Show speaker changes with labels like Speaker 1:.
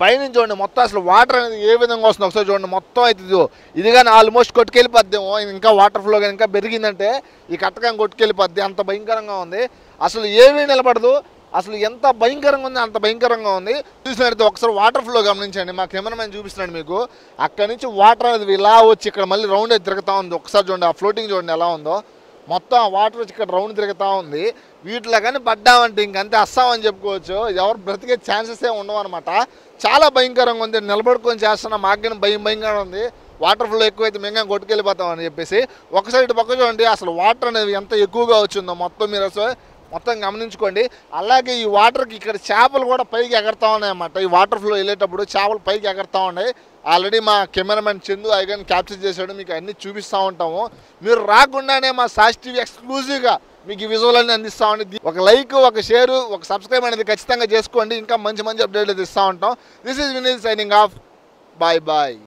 Speaker 1: పైనుంచి చూడండి మొత్తం అసలు వాటర్ అనేది ఏ విధంగా వస్తుందో ఒకసారి చూడండి. మొత్తం అయితే ఇది కానీ ఆల్మోస్ట్ కొట్టుకెళ్ళిపోద్దేమో, ఇంకా వాటర్ ఫ్లో కానీ ఇంకా పెరిగిందంటే ఈ కట్టకం కొట్టుకెళ్ళిపోద్ది, అంత భయంకరంగా ఉంది. అసలు ఏమీ నిలబడదు, అసలు ఎంత భయంకరంగా ఉంది అంత భయంకరంగా ఉంది. చూసినట్లయితే ఒకసారి వాటర్ ఫ్లో గమనించండి, మా కెమెరామెన్ చూపిస్తున్నాడు మీకు. అక్కడి నుంచి వాటర్ అనేది ఇలా వచ్చి ఇక్కడ మళ్ళీ రౌండ్ అయితే తిరుగుతూ ఉంది. ఒకసారి చూడండి ఆ ఫ్లోటింగ్ చూడండి ఎలా ఉందో, మొత్తం ఆ వాటర్ వచ్చి ఇక్కడ రౌండ్ తిరుగుతూ ఉంది. వీటిలో కానీ పడ్డామంటే ఇంకంతే అస్సామని చెప్పుకోవచ్చు, ఎవరు బ్రతికే ఛాన్సెస్ ఉండవు అనమాట. చాలా భయంకరంగా ఉంది, నిలబడుకొని చేస్తున్న మాకు భయంగా ఉంది. వాటర్ ఫ్లో ఎక్కువైతే మేము కొట్టుకెళ్ళిపోతామని చెప్పేసి. ఒకసారి ఇటు పక్క చూడండి అసలు వాటర్ అనేది ఎంత ఎక్కువగా వచ్చిందో మొత్తం మీరు అసలు మొత్తం గమనించుకోండి. అలాగే ఈ వాటర్కి ఇక్కడ చేపలు కూడా పైకి ఎగరుతూ ఉన్నాయన్నమాట. ఈ వాటర్ ఫ్లో వెళ్ళేటప్పుడు చేపలు పైకి ఎగరుతూ ఉన్నాయి. ఆల్రెడీ మా కెమెరామెన్ చందు ఐగాని క్యాప్చర్ చేశాడు, మీకు అన్నీ చూపిస్తూ ఉంటాము. మీరు రాకుండానే మా సాక్షి టీవీ ఎక్స్క్లూజివ్గా మీకు ఈ విజువల్ అన్ని అందిస్తూ ఉండి ఒక లైక్, ఒక షేరు, ఒక సబ్స్క్రైబ్ అనేది ఖచ్చితంగా చేసుకోండి. ఇంకా మంచి అప్డేట్లు ఇస్తూ ఉంటాం. This is Vineel signing off. Bye bye.